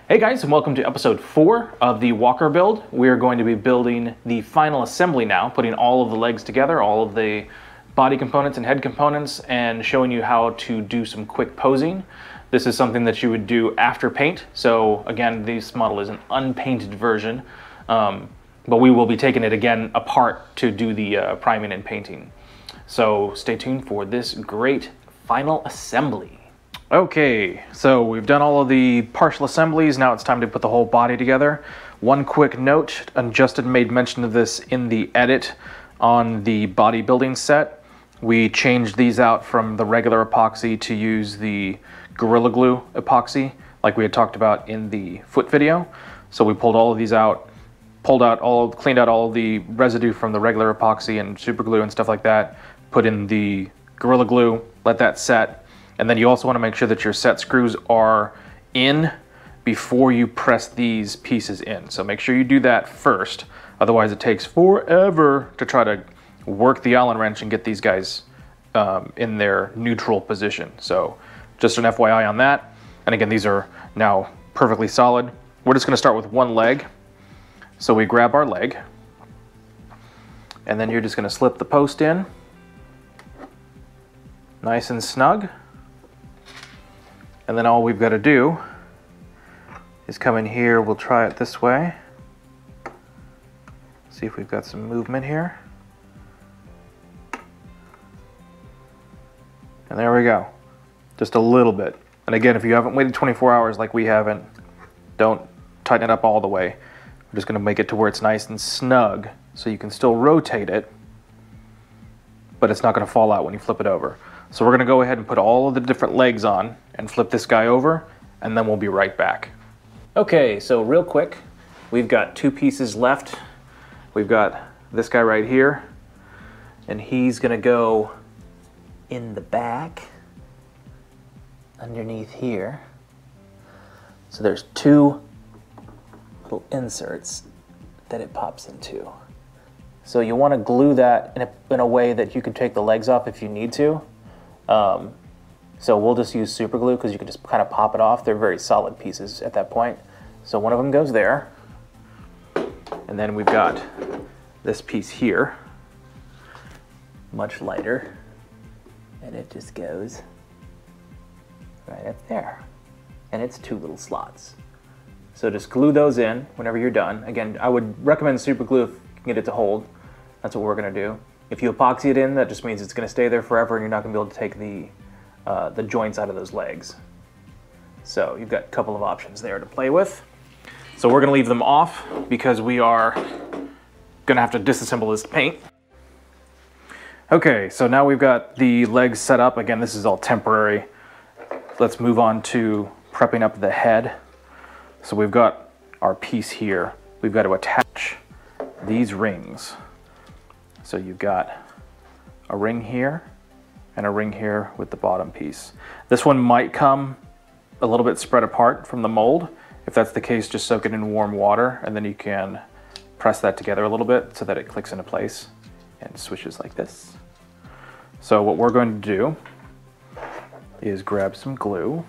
Hey guys, and welcome to episode 4 of the Walker build. We are going to be building the final assembly now, putting all of the legs together, all of the body components and head components, and showing you how to do some quick posing. This is something that you would do after paint. So again, this model is an unpainted version, but we will be taking it again apart to do the priming and painting. So stay tuned for this great final assembly. Okay, so we've done all of the partial assemblies. Now it's time to put the whole body together. One quick note, and Justin made mention of this in the edit on the bodybuilding set. We changed these out from the regular epoxy to use the Gorilla Glue epoxy, like we had talked about in the foot video. So we pulled all of these out, cleaned out all of the residue from the regular epoxy and super glue and stuff like that, put in the Gorilla Glue, let that set. And then you also want to make sure that your set screws are in before you press these pieces in. So make sure you do that first. Otherwise it takes forever to try to work the Allen wrench and get these guys in their neutral position. So just an FYI on that. And again, these are now perfectly solid. We're just going to start with one leg. So we grab our leg, and then you're just going to slip the post in nice and snug. And then all we've got to do is come in here. We'll try it this way. See if we've got some movement here. And there we go. Just a little bit. And again, if you haven't waited 24 hours like we haven't, don't tighten it up all the way. We're just going to make it to where it's nice and snug so you can still rotate it, but it's not going to fall out when you flip it over. So we're going to go ahead and put all of the different legs on and flip this guy over, and then we'll be right back. Okay, so real quick, we've got two pieces left. We've got this guy right here, and he's going to go in the back underneath here. So there's two little inserts that it pops into. So you want to glue that in a way that you can take the legs off if you need to. So we'll just use super glue because you can just kind of pop it off. They're very solid pieces at that point. So one of them goes there. And then we've got this piece here, much lighter. And it just goes right up there. And it's two little slots. So just glue those in whenever you're done. Again, I would recommend super glue if you can get it to hold. That's what we're gonna do. If you epoxy it in, that just means it's gonna stay there forever and you're not gonna be able to take the joints out of those legs. So you've got a couple of options there to play with. So we're gonna leave them off because we are gonna have to disassemble this paint. Okay, so now we've got the legs set up. Again, this is all temporary. Let's move on to prepping up the head. So we've got our piece here. We've got to attach these rings. So you've got a ring here and a ring here with the bottom piece. This one might come a little bit spread apart from the mold. If that's the case, just soak it in warm water and then you can press that together a little bit so that it clicks into place and swishes like this. So what we're going to do is grab some glue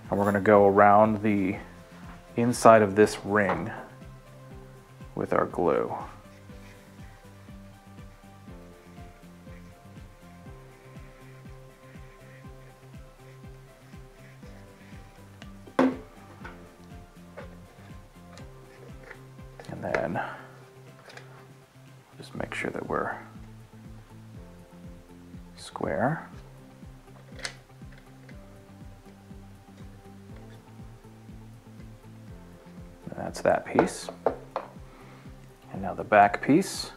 and we're going to go around the inside of this ring with our glue. And then just make sure that we're square. That's that piece. And now the back piece.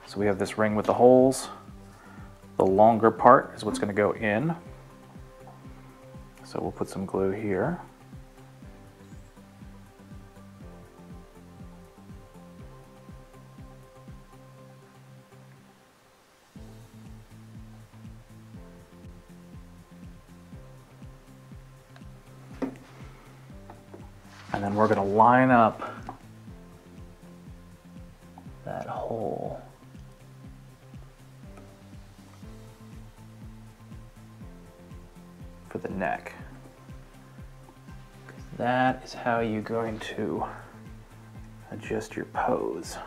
So we have this ring with the holes. The longer part is what's going to go in. So we'll put some glue here. And then we're going to line up that hole for the neck. that is how you're going to adjust your pose.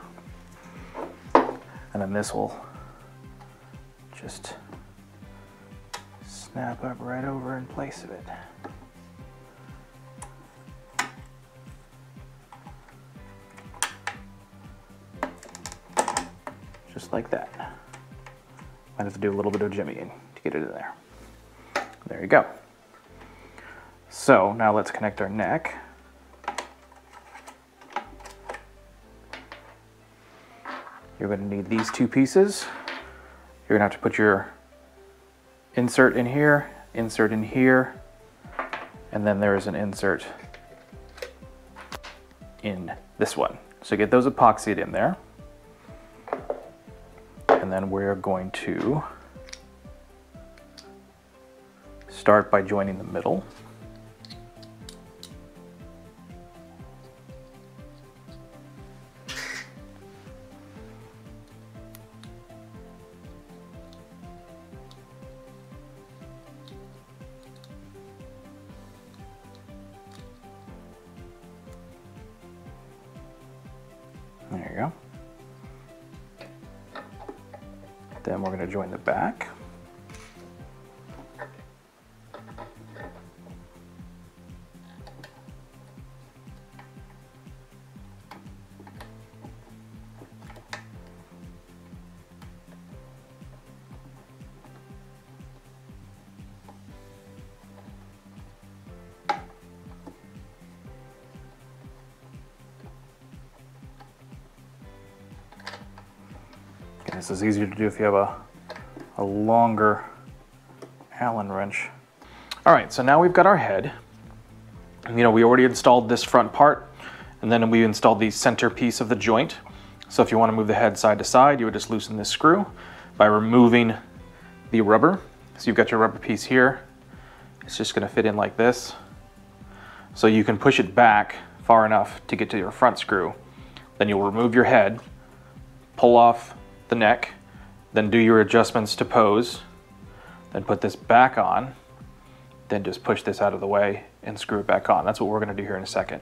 And then this will just snap up right over in place of it. Just like that. Might have to do a little bit of jimmying to get it in there. There you go. So now let's connect our neck. You're going to need these two pieces. You're going to have to put your insert in here, and then there's an insert in this one. So get those epoxied in there. And then we're going to start by joining the middle. There you go. Then we're going to join the back. This is easier to do if you have a longer Allen wrench. All right, so now we've got our head. You know, we already installed this front part, and then we installed the center piece of the joint. So if you want to move the head side to side, you would just loosen this screw by removing the rubber. So you've got your rubber piece here. It's just going to fit in like this. So you can push it back far enough to get to your front screw. Then you'll remove your head, pull off the neck, then do your adjustments to pose, then put this back on, then just push this out of the way and screw it back on. That's what we're going to do here in a second.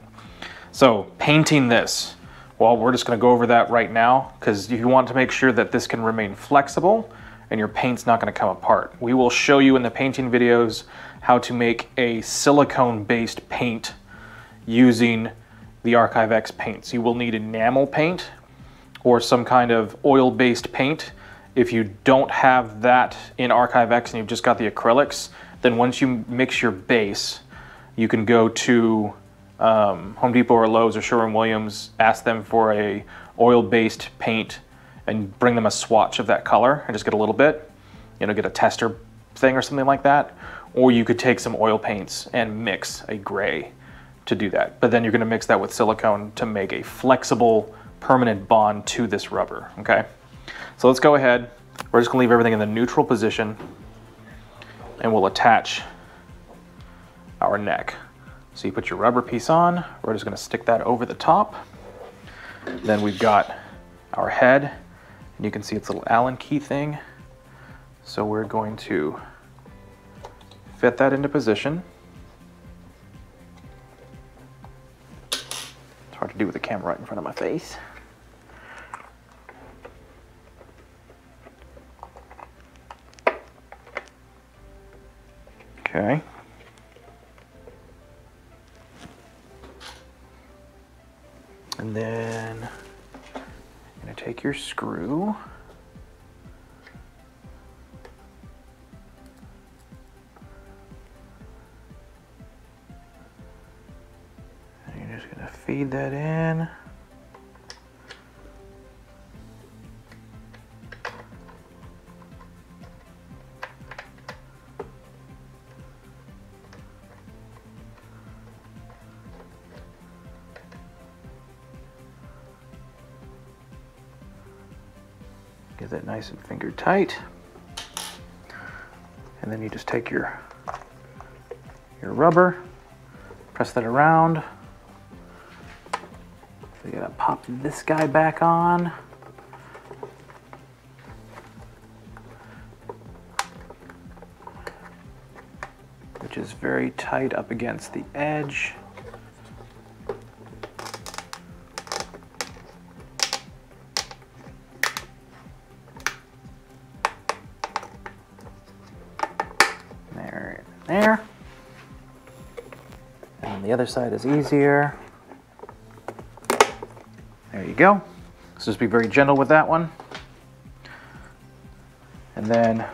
So painting this, well, we're just going to go over that right now because you want to make sure that this can remain flexible and your paint's not going to come apart. We will show you in the painting videos how to make a silicone-based paint using the Archive X paints. You will need enamel paint or some kind of oil-based paint. If you don't have that in Archive X and you've just got the acrylics, then once you mix your base, you can go to Home Depot or Lowe's or Sherwin-Williams, ask them for a oil-based paint and bring them a swatch of that color and just get a little bit, you know, get a tester thing or something like that. Or you could take some oil paints and mix a gray to do that. But then you're gonna mix that with silicone to make a flexible, permanent bond to this rubber, okay? So let's go ahead. We're just gonna leave everything in the neutral position and we'll attach our neck. So you put your rubber piece on, we're just gonna stick that over the top. Then we've got our head, and you can see its little Allen key thing. So we're going to fit that into position. It's hard to do with the camera right in front of my face. Okay. And then you're going to take your screw. And you're just going to feed that in. Get that nice and finger tight. And then you just take your rubber, press that around. So you gotta pop this guy back on. Which is very tight up against the edge. there. And the other side is easier. There you go. So just be very gentle with that one. And then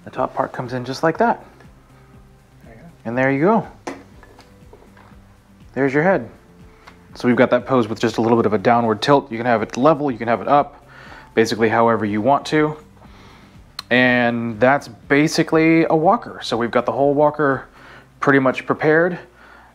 the top part comes in just like that. And there you go. There's your head. So we've got that pose with just a little bit of a downward tilt. You can have it level, you can have it up, basically however you want to. And that's basically a walker. So we've got the whole walker pretty much prepared.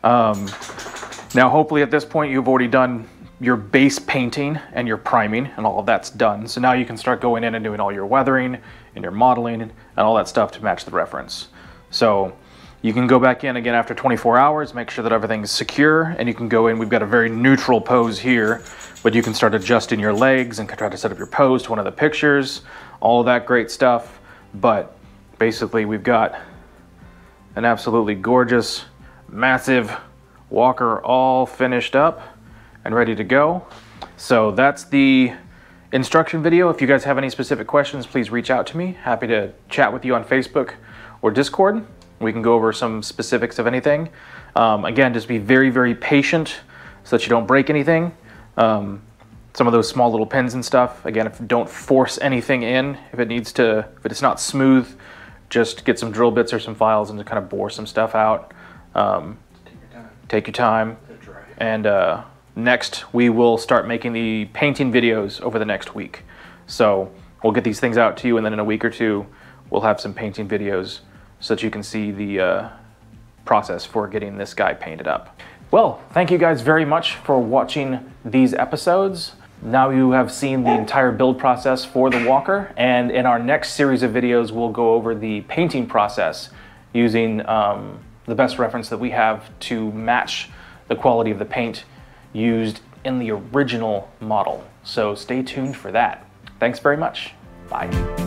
Now hopefully at this point you've already done your base painting and your priming, and all of that's done. So now you can start going in and doing all your weathering and your modeling and all that stuff to match the reference. So you can go back in again after 24 hours, make sure that everything's secure, and you can go in. We've got a very neutral pose here, but you can start adjusting your legs and try to set up your pose to one of the pictures, all of that great stuff. But basically we've got an absolutely gorgeous, massive walker all finished up and ready to go. So that's the instruction video. If you guys have any specific questions, please reach out to me. Happy to chat with you on Facebook or Discord. We can go over some specifics of anything. Again, just be very, very patient so that you don't break anything. Some of those small little pins and stuff, again, don't force anything in. If it's not smooth, just get some drill bits or some files and kind of bore some stuff out. Take your time. And next, we will start making the painting videos over the next week. So we'll get these things out to you, and then in a week or two, we'll have some painting videos so that you can see the process for getting this guy painted up. Well, thank you guys very much for watching these episodes. Now you have seen the entire build process for the walker, and in our next series of videos, we'll go over the painting process using the best reference that we have to match the quality of the paint used in the original model. So stay tuned for that. Thanks very much. Bye.